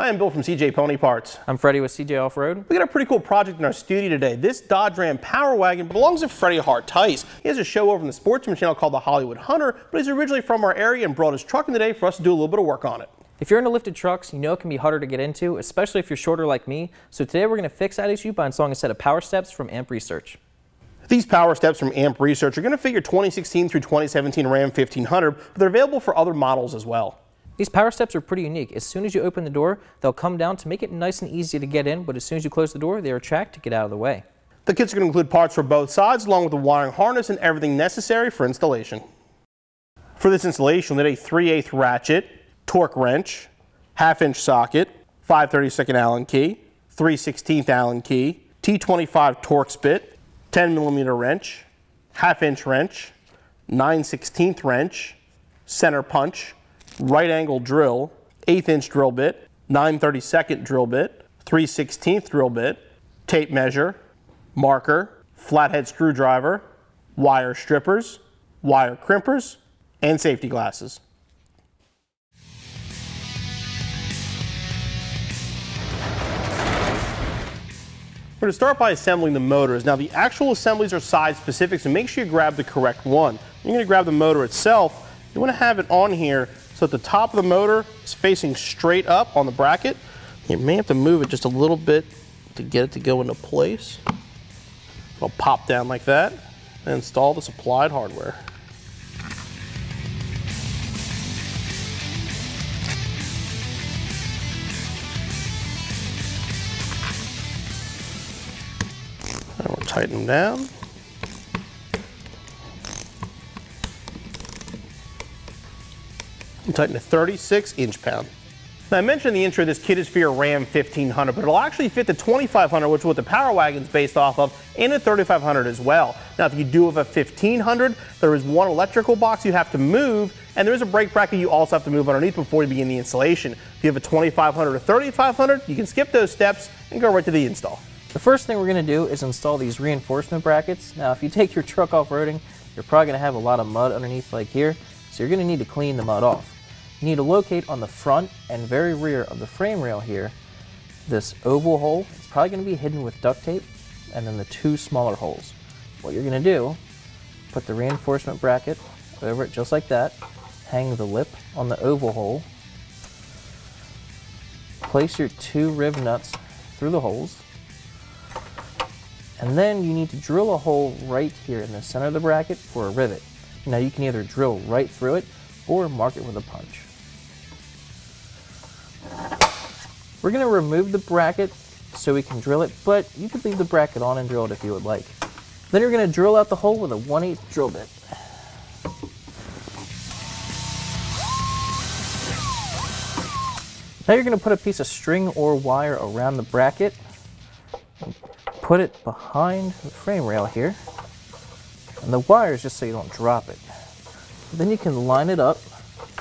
Hi, I'm Bill from CJ Pony Parts. I'm Freddy with CJ Off-Road. We got a pretty cool project in our studio today. This Dodge Ram Power Wagon belongs to Freddy Tice. He has a show over on the Sportsman channel called The Hollywood Hunter, but he's originally from our area and brought his truck in today for us to do a little bit of work on it. If you're into lifted trucks, you know it can be harder to get into, especially if you're shorter like me. So today we're going to fix that issue by installing a set of PowerSteps from Amp Research. These PowerSteps from Amp Research are going to fit your 2016 through 2017 Ram 1500, but they're available for other models as well. These PowerSteps are pretty unique. As soon as you open the door, they'll come down to make it nice and easy to get in, but as soon as you close the door, they retract to get out of the way. The kits are going to include parts for both sides, along with the wiring harness and everything necessary for installation. For this installation, we need a 3/8 ratchet, torque wrench, 1/2-inch socket, 5/32 Allen key, 3/16 Allen key, T25 Torx bit, 10mm wrench, 1/2-inch wrench, 9/16 wrench, center punch, right angle drill, 1/8-inch drill bit, 9/32 drill bit, 3/16 drill bit, tape measure, marker, flathead screwdriver, wire strippers, wire crimpers, and safety glasses. We're going to start by assembling the motors. Now the actual assemblies are size specific, so make sure you grab the correct one. You're going to grab the motor itself. You want to have it on here so that the top of the motor is facing straight up on the bracket. You may have to move it just a little bit to get it to go into place. It'll pop down like that and install the supplied hardware. And we'll tighten them down. And tighten to 36 inch-pound. Now I mentioned in the intro this kit is for your Ram 1500, but it'll actually fit the 2500, which is what the Power Wagon's based off of, and the 3500 as well. Now if you do have a 1500, there is one electrical box you have to move, and there is a brake bracket you also have to move underneath before you begin the installation. If you have a 2500 or 3500, you can skip those steps and go right to the install. The first thing we're going to do is install these reinforcement brackets. Now if you take your truck off-roading, you're probably going to have a lot of mud underneath like here, so you're going to need to clean the mud off. You need to locate on the front and very rear of the frame rail here this oval hole. It's probably going to be hidden with duct tape, and then the two smaller holes. What you're going to do, put the reinforcement bracket over it just like that, hang the lip on the oval hole, place your two riv nuts through the holes, and then you need to drill a hole right here in the center of the bracket for a rivet. Now you can either drill right through it or mark it with a punch. We're going to remove the bracket so we can drill it, but you could leave the bracket on and drill it if you would like. Then you're going to drill out the hole with a 1/8 drill bit. Now you're going to put a piece of string or wire around the bracket, and put it behind the frame rail here, and the wire is just so you don't drop it. Then you can line it up,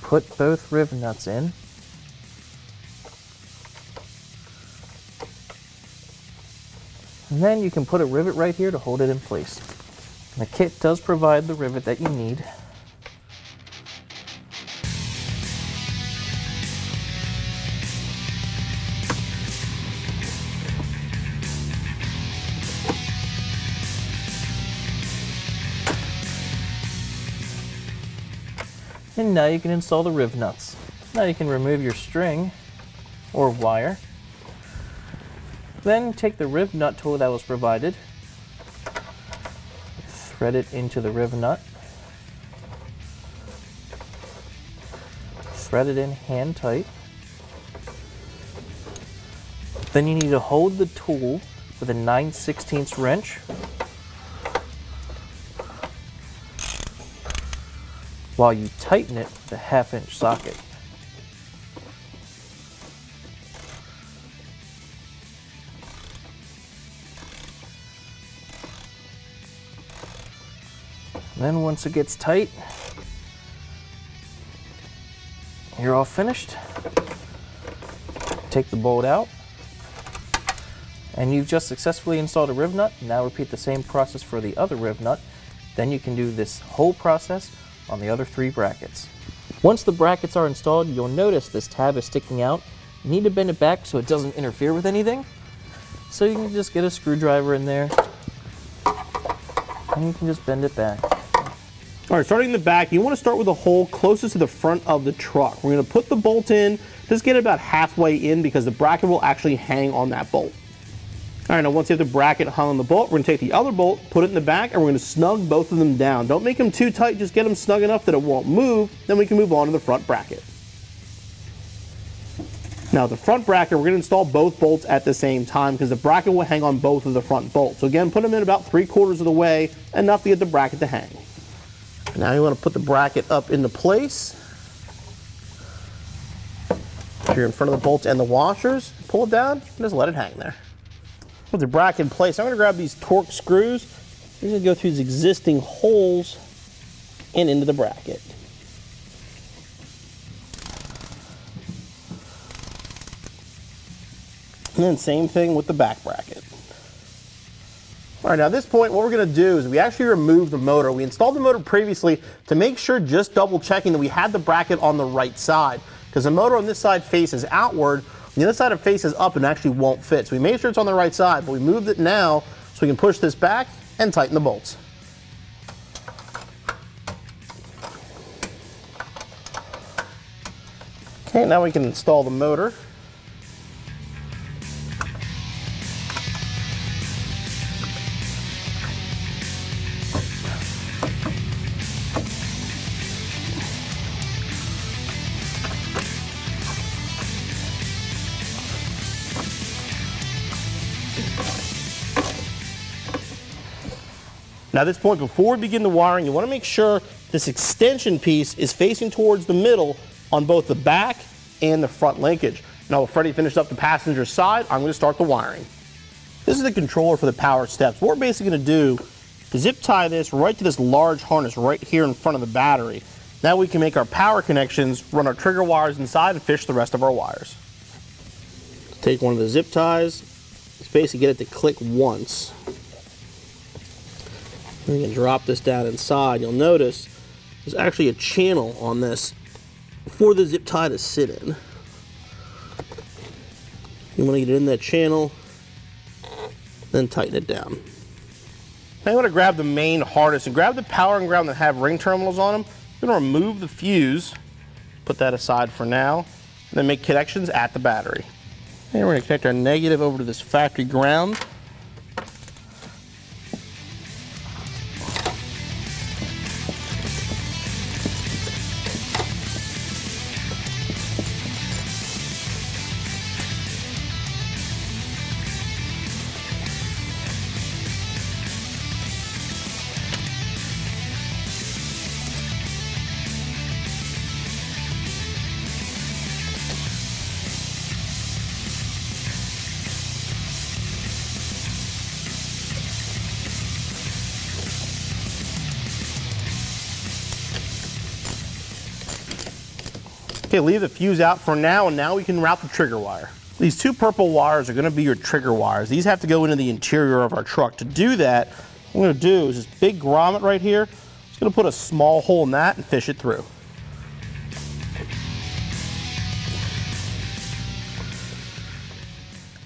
put both riv nuts in, and then you can put a rivet right here to hold it in place. And the kit does provide the rivet that you need. And now you can install the riv nuts. Now you can remove your string or wire. Then take the riv nut tool that was provided, thread it into the riv nut, thread it in hand tight. Then you need to hold the tool with a 9/16 wrench while you tighten it with a 1/2-inch socket. Then once it gets tight, you're all finished. Take the bolt out, and you've just successfully installed a riv nut. Now repeat the same process for the other riv nut. Then you can do this whole process on the other 3 brackets. Once the brackets are installed, you'll notice this tab is sticking out. You need to bend it back so it doesn't interfere with anything. So you can just get a screwdriver in there and you can just bend it back. All right, starting in the back, you want to start with the hole closest to the front of the truck. We're going to put the bolt in, just get it about halfway in because the bracket will actually hang on that bolt. All right, now once you have the bracket hung on the bolt, we're going to take the other bolt, put it in the back, and we're going to snug both of them down. Don't make them too tight, just get them snug enough that it won't move, then we can move on to the front bracket. Now the front bracket, we're going to install both bolts at the same time because the bracket will hang on both of the front bolts. So again, put them in about 3/4 of the way, enough to get the bracket to hang. Now you want to put the bracket up into place. Here in front of the bolts and the washers, pull it down and just let it hang there. With the bracket in place, I'm going to grab these torque screws. We're going to go through these existing holes and into the bracket. And then same thing with the back bracket. All right, now at this point, what we're going to do is we actually remove the motor. We installed the motor previously to make sure, just double checking that we had the bracket on the right side, because the motor on this side faces outward. On the other side it faces up and actually won't fit. So we made sure it's on the right side, but we moved it now so we can push this back and tighten the bolts. Okay, now we can install the motor. Now at this point, before we begin the wiring, you want to make sure this extension piece is facing towards the middle on both the back and the front linkage. Now with Freddy finished up the passenger side, I'm going to start the wiring. This is the controller for the PowerSteps. What we're basically going to do is zip tie this right to this large harness right here in front of the battery. Now we can make our power connections, run our trigger wires inside, and fish the rest of our wires. Take one of the zip ties, just basically get it to click once. And you can drop this down inside. You'll notice there's actually a channel on this for the zip tie to sit in. You want to get it in that channel, then tighten it down. Now you want to grab the main harness and grab the power and ground that have ring terminals on them. You're going to remove the fuse, put that aside for now, and then make connections at the battery. And we're going to connect our negative over to this factory ground. Okay, leave the fuse out for now, and now we can route the trigger wire. These two purple wires are going to be your trigger wires. These have to go into the interior of our truck. To do that, what I'm going to do is this big grommet right here, just going to put a small hole in that and fish it through.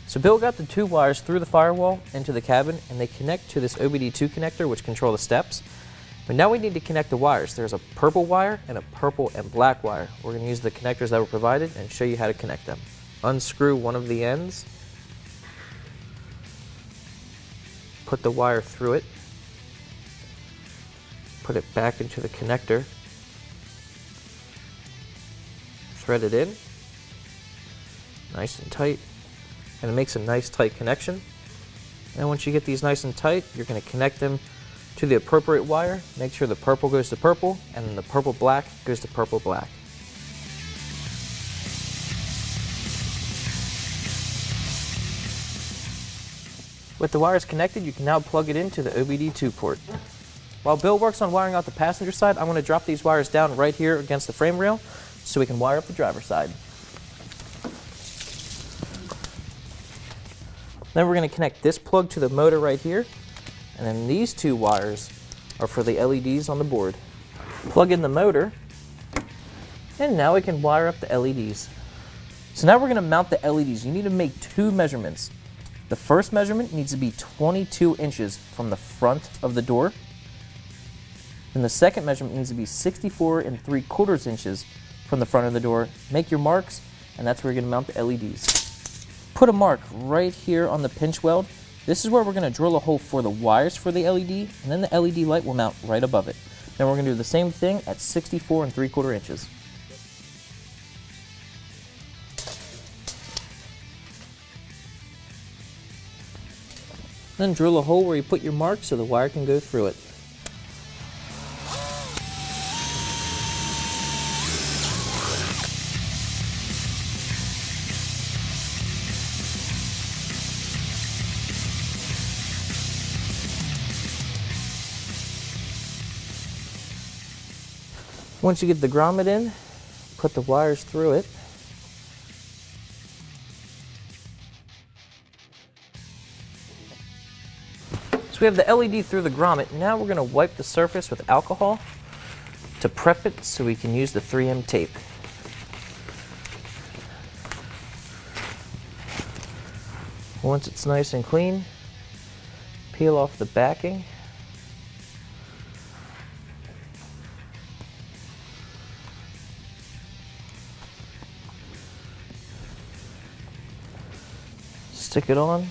So Bill got the two wires through the firewall into the cabin, and they connect to this OBD2 connector, which control the steps. But now we need to connect the wires. There's a purple wire and a purple and black wire. We're going to use the connectors that were provided and show you how to connect them. Unscrew one of the ends, put the wire through it, put it back into the connector, thread it in, nice and tight, and it makes a nice tight connection. And once you get these nice and tight, you're going to connect them to the appropriate wire. Make sure the purple goes to purple, and then the purple black goes to purple black. With the wires connected, you can now plug it into the OBD2 port. While Bill works on wiring out the passenger side, I'm going to drop these wires down right here against the frame rail so we can wire up the driver's side. Then we're going to connect this plug to the motor right here, and then these two wires are for the LEDs on the board. Plug in the motor, and now we can wire up the LEDs. So now we're going to mount the LEDs. You need to make 2 measurements. The first measurement needs to be 22 inches from the front of the door. And the second measurement needs to be 64 3/4 inches from the front of the door. Make your marks, and that's where you're going to mount the LEDs. Put a mark right here on the pinch weld. This is where we're going to drill a hole for the wires for the LED, and then the LED light will mount right above it. Then we're going to do the same thing at 64 3/4 inches. Then drill a hole where you put your mark so the wire can go through it. Once you get the grommet in, put the wires through it. So we have the LED through the grommet. Now we're going to wipe the surface with alcohol to prep it so we can use the 3M tape. Once it's nice and clean, peel off the backing. Stick it on,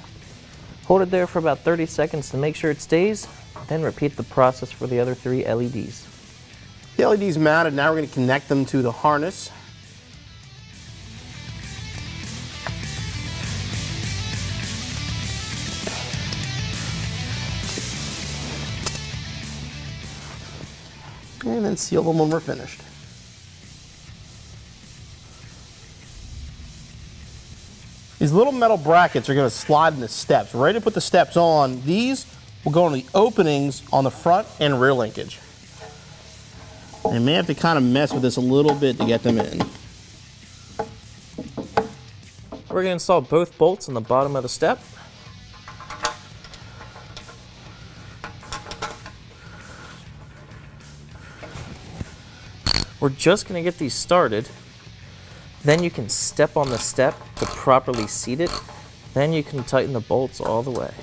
hold it there for about 30 seconds to make sure it stays, then repeat the process for the other 3 LEDs. The LED's mounted, now we're going to connect them to the harness. And then seal them when we're finished. These little metal brackets are going to slide into steps. We're ready to put the steps on. These will go on the openings on the front and rear linkage. And may have to kind of mess with this a little bit to get them in. We're going to install both bolts on the bottom of the step. We're just going to get these started. Then you can step on the step to properly seat it. Then you can tighten the bolts all the way.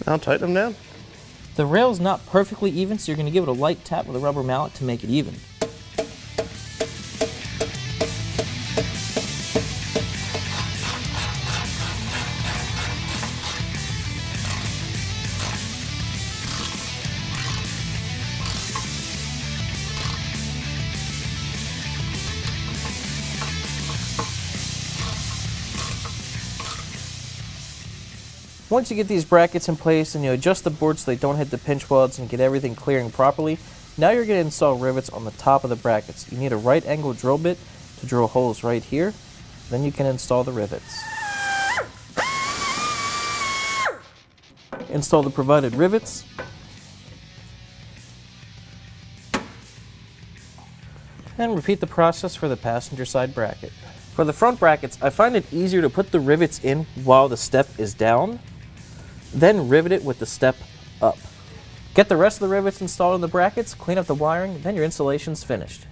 Now tighten them down. The rail's not perfectly even, so you're going to give it a light tap with a rubber mallet to make it even. Once you get these brackets in place and you adjust the boards so they don't hit the pinch welds and get everything clearing properly, now you're going to install rivets on the top of the brackets. You need a right angle drill bit to drill holes right here. Then you can install the rivets. Install the provided rivets. And repeat the process for the passenger side bracket. For the front brackets, I find it easier to put the rivets in while the step is down, then rivet it with the step up. Get the rest of the rivets installed in the brackets, clean up the wiring, then your installation's finished.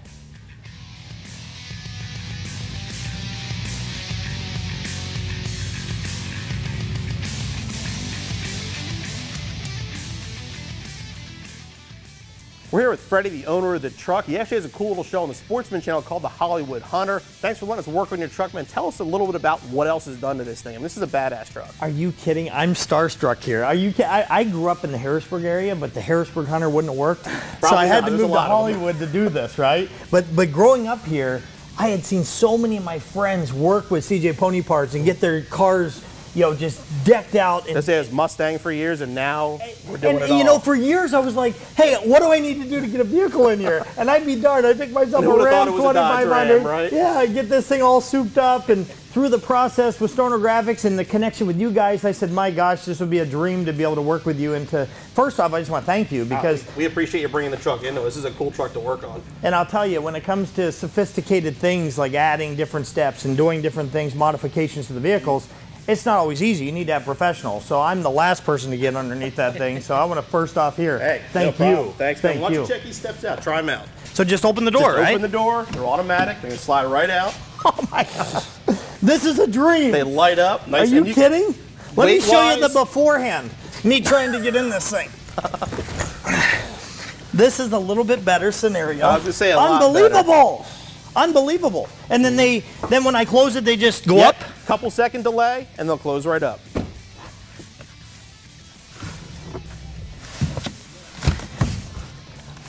We're here with Freddy, the owner of the truck. He actually has a cool little show on the Sportsman channel called The Hollywood Hunter. Thanks for letting us work on your truck, man. Tell us a little bit about what else is done to this thing. I mean, this is a badass truck. Are you kidding? I'm starstruck here. I grew up in the Harrisburg area, but the Harrisburg Hunter wouldn't have worked. So I had to move to Hollywood to do this, right? But growing up here, I had seen so many of my friends work with CJ Pony Parts and get their cars, you know, just decked out. This is Mustang for years, and now we're doing it all. You know, for years I was like, hey, what do I need to do to get a vehicle in here? And I'd be darned, I'd pick myself a Ram 2500. Right? Yeah, I'd get this thing all souped up, and through the process with Stoner Graphics and the connection with you guys, I said, my gosh, this would be a dream to be able to work with you. And to, first off, I just want to thank you because we appreciate you bringing the truck into us. This is a cool truck to work on. And I'll tell you, when it comes to sophisticated things like adding different steps and doing different things, modifications to the vehicles, it's not always easy. You need to have professionals. So I'm the last person to get underneath that thing. So I want to first off here. Hey, thank no you. problem. Thanks, man. Why don't you check these steps out? Try them out. So just open the door, right? Open the door. They're automatic. They can slide right out. Oh my gosh. This is a dream. They light up. Nice. Are you kidding? Let me show you the beforehand. Me trying to get in this thing. This is a little bit better scenario. I was gonna say a lot Unbelievable. Unbelievable. And then when I close it, they just go up. Couple second delay, and they'll close right up.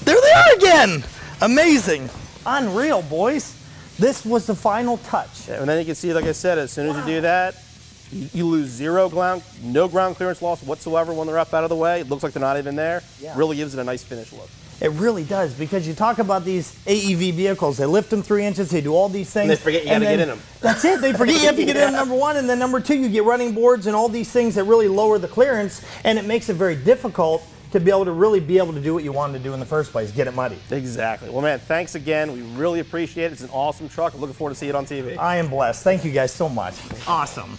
There they are again. Amazing. Unreal, boys. This was the final touch. Yeah, and then you can see, like I said, as soon as you do that, you lose no ground clearance loss whatsoever when they're up out of the way. It looks like they're not even there. Yeah. Really gives it a nice finish look. It really does, because you talk about these AEV vehicles. They lift them 3 inches. They do all these things. And they forget you got to get in them. That's it. They forget you have to get in them, number one. And then number two, you get running boards and all these things that really lower the clearance. And it makes it very difficult to be able to do what you wanted to do in the first place, get it muddy. Exactly. Well, man, thanks again. We really appreciate it. It's an awesome truck. I'm looking forward to seeing it on TV. I am blessed. Thank you guys so much. Awesome.